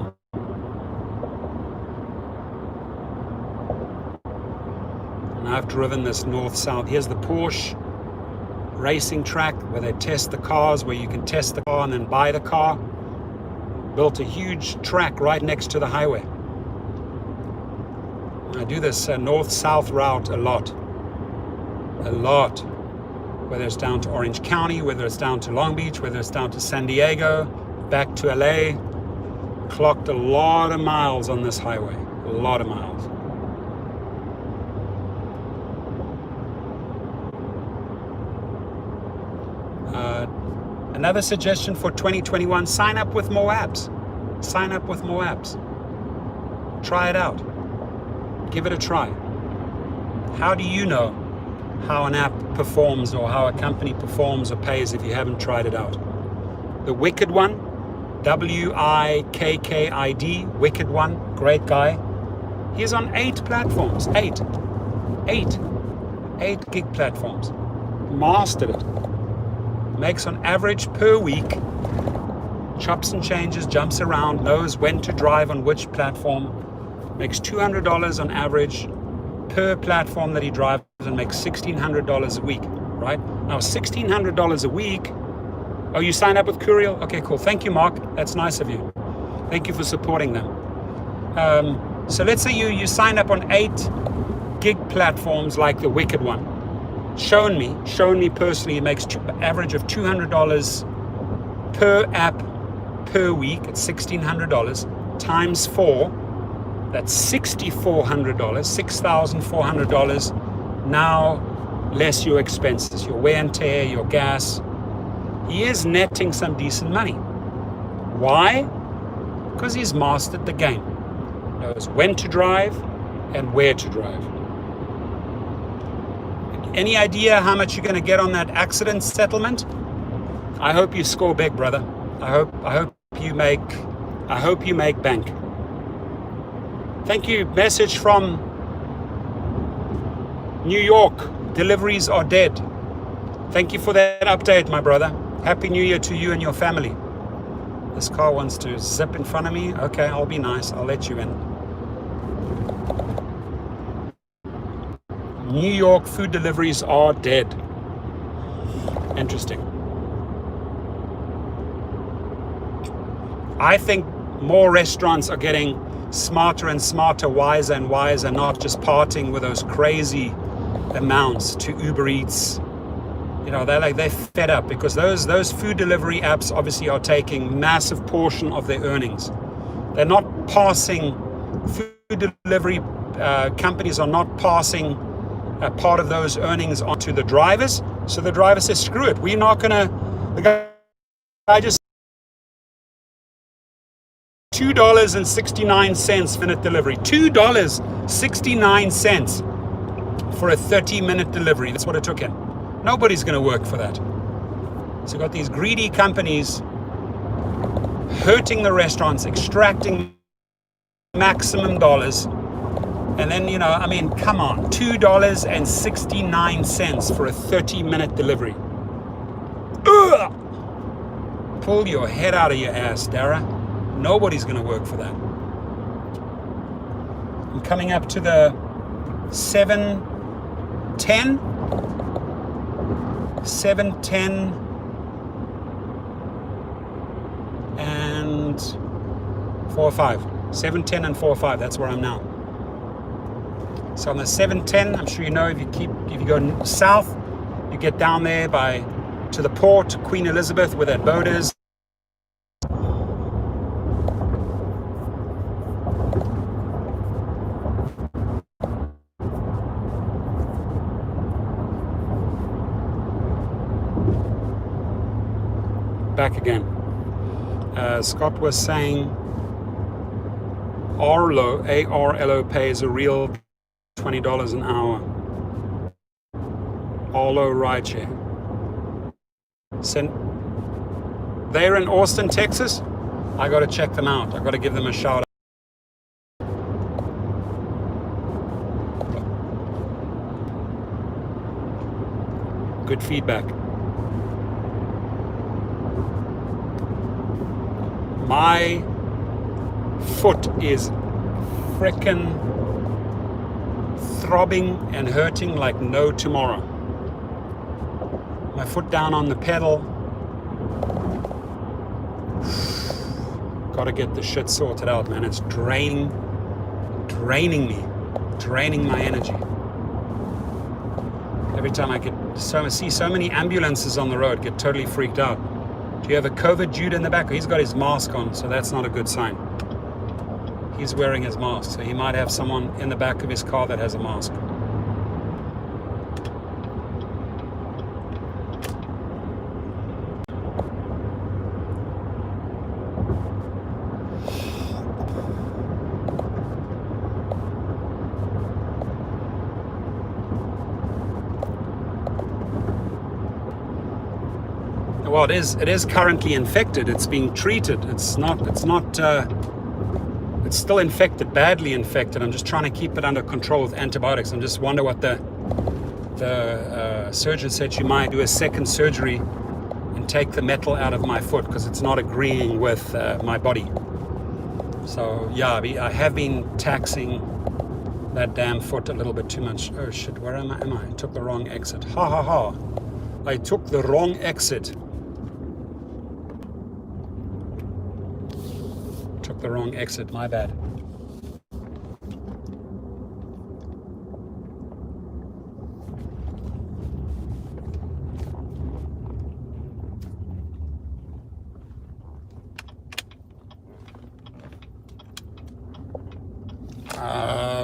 And I've driven this north-south. Here's the Porsche racing track where they test the cars, where you can test the car and then buy the car. Built a huge track right next to the highway. I do this north-south route a lot, whether it's down to Orange County, whether it's down to Long Beach, whether it's down to San Diego, back to LA. Clocked a lot of miles on this highway, a lot of miles. Another suggestion for 2021, sign up with more apps. Sign up with more apps. Try it out. Give it a try. How do you know how an app performs or how a company performs or pays if you haven't tried it out? The Wicked One, Wikkid, Wicked One, great guy. He's on 8 platforms, 8 gig platforms. Mastered it. Makes on average per week, chops and changes, jumps around, knows when to drive on which platform. Makes $200 on average per platform that he drives and makes $1,600 a week, right? Now, $1,600 a week. Oh, you signed up with Curial? Okay, cool. Thank you, Mark. That's nice of you. Thank you for supporting them. So let's say you sign up on 8 gig platforms like the Wicked One. Shown me personally, it makes average of $200 per app per week. It's $1,600 times 4. That's $6,400, $6,400. Now, less your expenses, your wear and tear, your gas. He is netting some decent money. Why? Because he's mastered the game. Knows when to drive and where to drive. Any idea how much you're going to get on that accident settlement? I hope you score big, brother. I hope you make bank. Thank you. Message from New York. Deliveries are dead. Thank you for that update, my brother. Happy New Year to you and your family. This car wants to zip in front of me. Okay, I'll be nice. I'll let you in. New York food deliveries are dead. Interesting. I think more restaurants are getting smarter and smarter, wiser and wiser, not just parting with those crazy amounts to Uber Eats. You know, they're fed up because those food delivery apps obviously are taking massive portion of their earnings. They're not passing, food delivery companies are not passing a part of those earnings onto the drivers. So the driver says, screw it, we're not gonna, the guy just $2.69 minute delivery. $2.69 for a 30-minute delivery. That's what it took him. Nobody's going to work for that. So you've got these greedy companies hurting the restaurants, extracting maximum dollars. And then, you know, I mean, come on, $2.69 for a 30-minute delivery. Ugh! Pull your head out of your ass, Dara. Nobody's going to work for that. I'm coming up to the 7:10 and 4:05. 7:10 and 4:05. That's where I'm now. So on the 7:10, I'm sure you know, if you go south, you get down there to the port, Queen Elizabeth, where that boat is. Back again. Scott was saying Arlo, A-R-L-O, pays a real $20 an hour. Arlo Rideshare. They're in Austin, Texas. I got to check them out. I got to give them a shout out. good feedback. My foot is frickin' throbbing and hurting like no tomorrow. My foot down on the pedal. Gotta get the shit sorted out, man. It's draining me, draining my energy. Every time I see so many ambulances on the road, get totally freaked out. Do you have a COVID dude in the back? He's got his mask on, so that's not a good sign. He's wearing his mask, so he might have someone in the back of his car that has a mask. Well, it is currently infected. It's being treated. It's still infected, badly infected. I'm just trying to keep it under control with antibiotics. I just wonder what the surgeon said. You might do a second surgery and take the metal out of my foot because it's not agreeing with my body. So yeah, I have been taxing that damn foot a little bit too much. Oh shit, where am I? I took the wrong exit. Ha ha ha. I took the wrong exit. Took the wrong exit, my bad.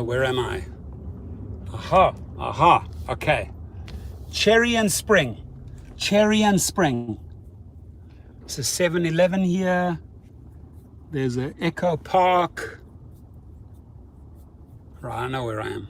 Where am I? Aha, okay. Cherry and Spring. It's a 7-Eleven here. There's an Echo Park. Right, I know where I am.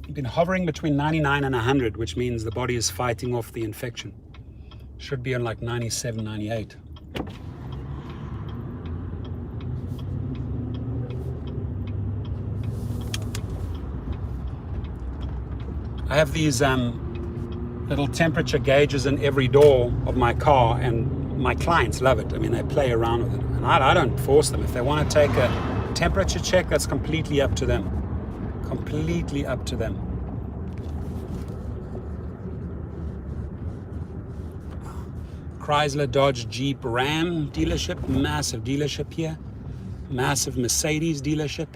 I've been hovering between 99 and 100, which means the body is fighting off the infection. Should be on like 97, 98. I have these little temperature gauges in every door of my car, and my clients love it. I mean, they play around with it, and I don't force them. If they want to take a temperature check, that's completely up to them. Completely up to them. Chrysler, Dodge, Jeep, Ram dealership, massive dealership here. Massive Mercedes dealership.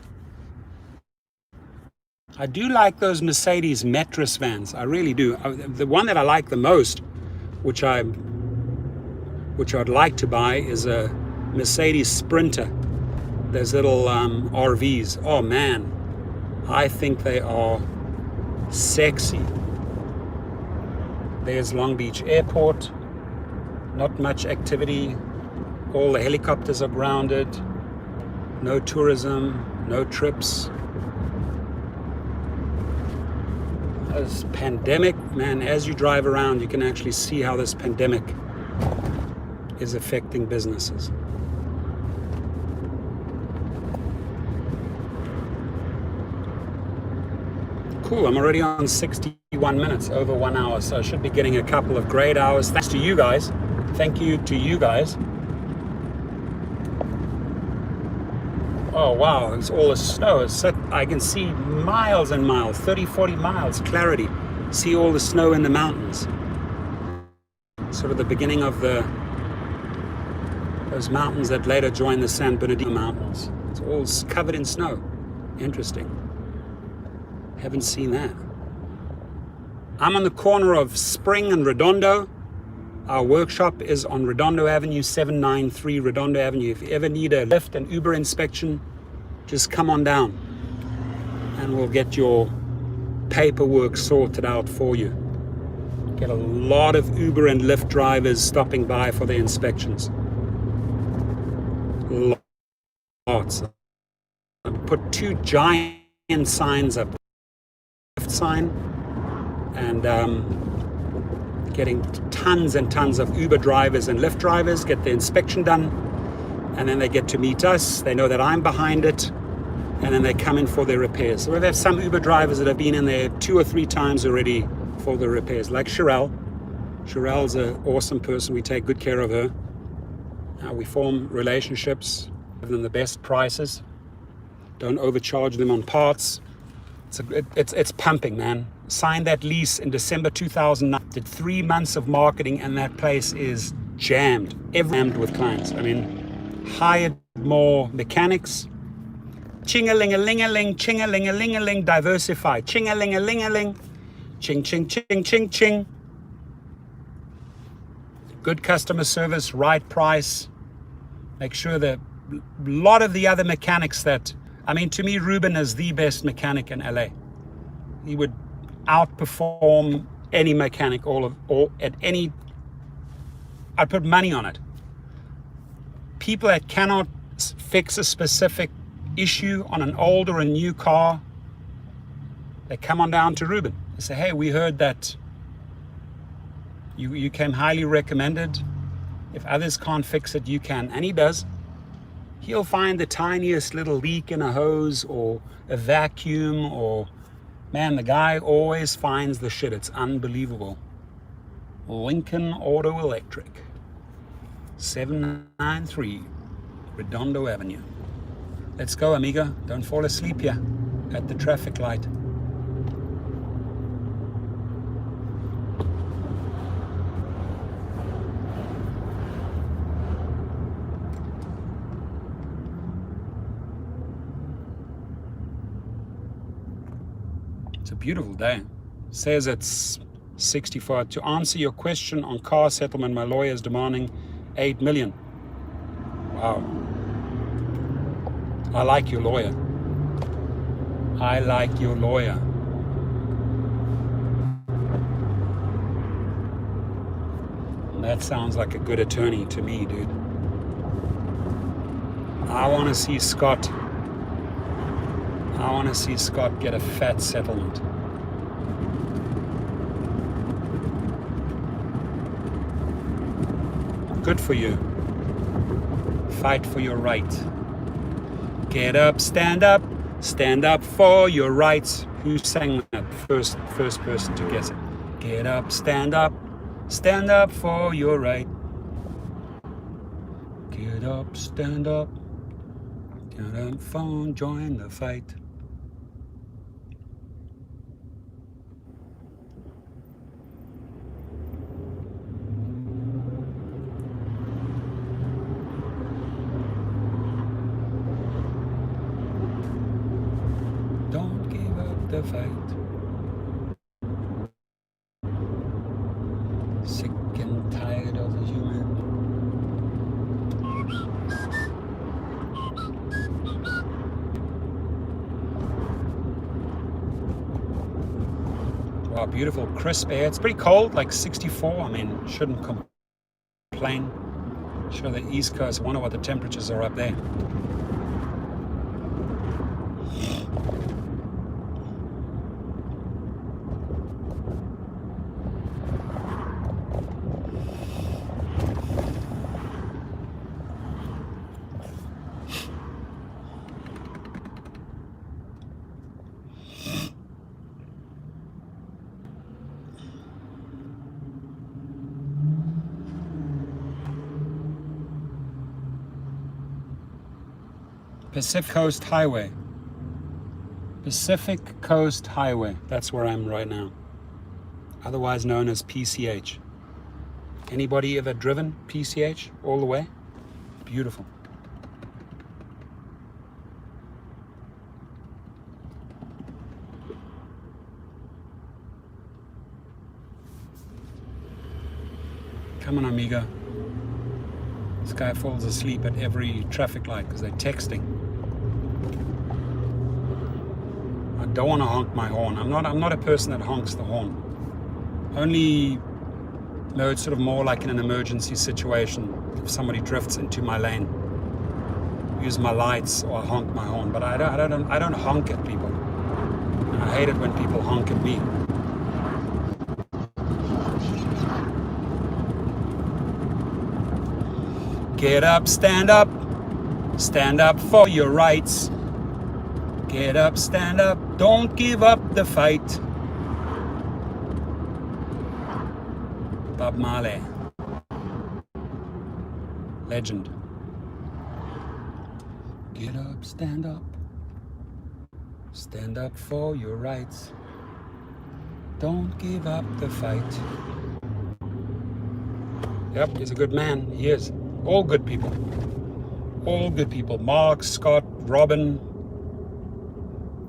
I do like those Mercedes Metris vans. I really do. The one that I like the most, which I'd like to buy, is a Mercedes Sprinter. Those little RVs. Oh man, I think they are sexy. There's Long Beach Airport. Not much activity. All the helicopters are grounded. No tourism, no trips. This pandemic, man, as you drive around, you can actually see how this pandemic is affecting businesses. Cool, I'm already on 61 minutes, over 1 hour, so I should be getting a couple of great hours. Thanks to you guys. Thank you to you guys. Oh wow, it's all the snow. I can see miles and miles, 30, 40 miles, clarity. See all the snow in the mountains. Sort of the beginning of those mountains that later join the San Bernardino Mountains. It's all covered in snow. Interesting. Haven't seen that. I'm on the corner of Spring and Redondo. Our workshop is on Redondo Avenue, 793 Redondo Avenue. If you ever need a Lyft and Uber inspection, just come on down and we'll get your paperwork sorted out for you. Get a lot of Uber and Lyft drivers stopping by for the inspections. Lots. I put 2 giant signs up. Lyft sign and getting tons and tons of Uber drivers and Lyft drivers get the inspection done, and then they get to meet us. They know that I'm behind it, and then they come in for their repairs. So we have some Uber drivers that have been in there 2 or 3 times already for the repairs, like Sherelle. Sherelle's an awesome person. We take good care of her. We form relationships, give them the best prices. Don't overcharge them on parts. It's pumping, man. Signed that lease in December 2009. Did 3 months of marketing, and that place is jammed. Jammed with clients. I mean, hired more mechanics. Ching-a-ling-a-ling-a-ling, ching-a-ling-a-ling-a-ling, diversify. Ching-a-ling-a-ling-a-ling, ching, ching, ching, ching, ching. Good customer service, right price. Make sure that a lot of the other mechanics that, I mean, to me, Ruben is the best mechanic in LA. He would outperform any mechanic, I'd put money on it. People that cannot fix a specific issue on an old or a new car, they come on down to Ruben. They say, hey, we heard that you came highly recommended. If others can't fix it, you can. And he does. He'll find the tiniest little leak in a hose or a vacuum, or, man, the guy always finds the shit. It's unbelievable. Lincoln Auto Electric, 793 Redondo Avenue. Let's go, amigo. Don't fall asleep here at the traffic light. It's a beautiful day. Says it's 65. To answer your question on car settlement, my lawyer is demanding 8 million. Wow. I like your lawyer. I like your lawyer. That sounds like a good attorney to me, dude. I want to see Scott get a fat settlement. Good for you. Fight for your right. Get up, stand up for your rights. Who sang that? First person to guess it. Get up, stand up for your right. Get up, stand up, get on phone, join the fight. Don't give up the fight. Sick and tired of the human. Wow, beautiful crisp air. It's pretty cold, like 64. I mean, shouldn't complain. Sure, the East Coast, wonder what the temperatures are up there. Pacific Coast Highway. Pacific Coast Highway. That's where I'm right now. Otherwise known as PCH. Anybody ever driven PCH all the way? Beautiful. Come on, amigo. This guy falls asleep at every traffic light because they're texting. don't want to honk my horn. I'm not a person that honks the horn. Only, no, it's sort of more like in an emergency situation. If somebody drifts into my lane, use my lights or honk my horn. But I don't honk at people. And I hate it when people honk at me. Get up, stand up for your rights. Get up, stand up, don't give up the fight. Bob Marley, legend. Get up, stand up for your rights. Don't give up the fight. Yep, he's a good man, he is. All good people. All good people. Mark, Scott, Robin.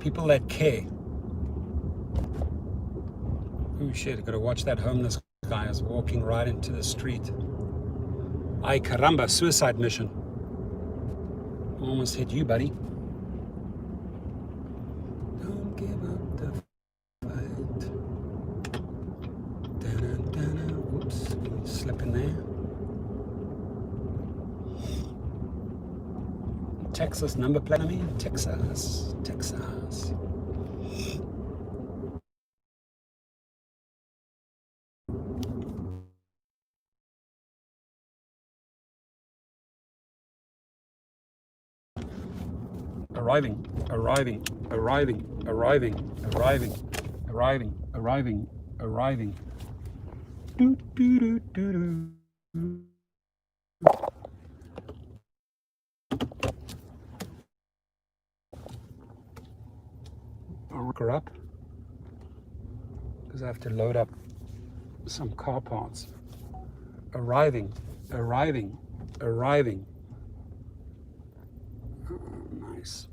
People that care. Oh shit, I gotta watch that homeless guy is walking right into the street. Ay caramba, suicide mission. Almost hit you, buddy. Don't give up the fight. Dun-dun-dun-dun. Oops, slip in there. Texas number plate, I mean, Texas. Arriving. Do, do, do, do, do. I'll look her up because I have to load up some car parts. Arriving. Oh, nice.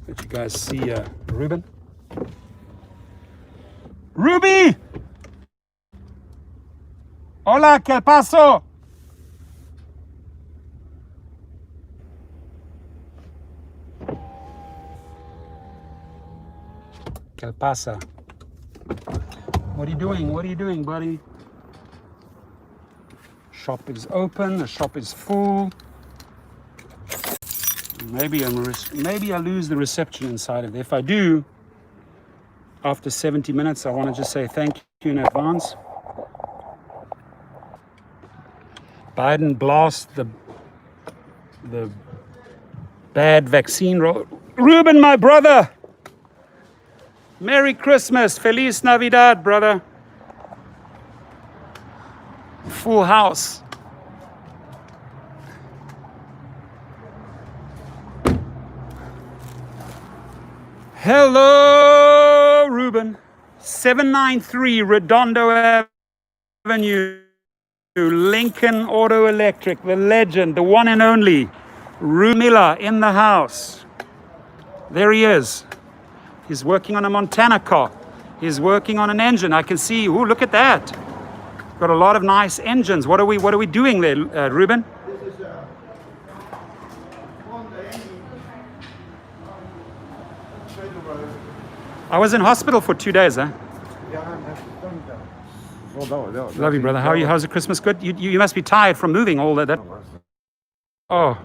Let you guys see Ruben. Ruby! Hola, ¿qué pasó? ¿Qué pasa? What are you doing, buddy? Shop is open, the shop is full. Maybe I lose the reception inside of there. If I do, after 70 minutes, I want to just say thank you in advance. Biden blast the bad vaccine roll. Ruben, my brother! Merry Christmas, Feliz Navidad, brother. Full house. Hello, Ruben. 793 Redondo Avenue, Lincoln Auto Electric, the legend, the one and only, Ruben Miller in the house. There he is. He's working on a Montana car. He's working on an engine. I can see, ooh, look at that. Got a lot of nice engines. What are we doing there, Ruben? This is a Honda engine. I was in hospital for 2 days, huh? Love you, brother. How are you? How's the Christmas? Good? You must be tired from moving all that. Oh.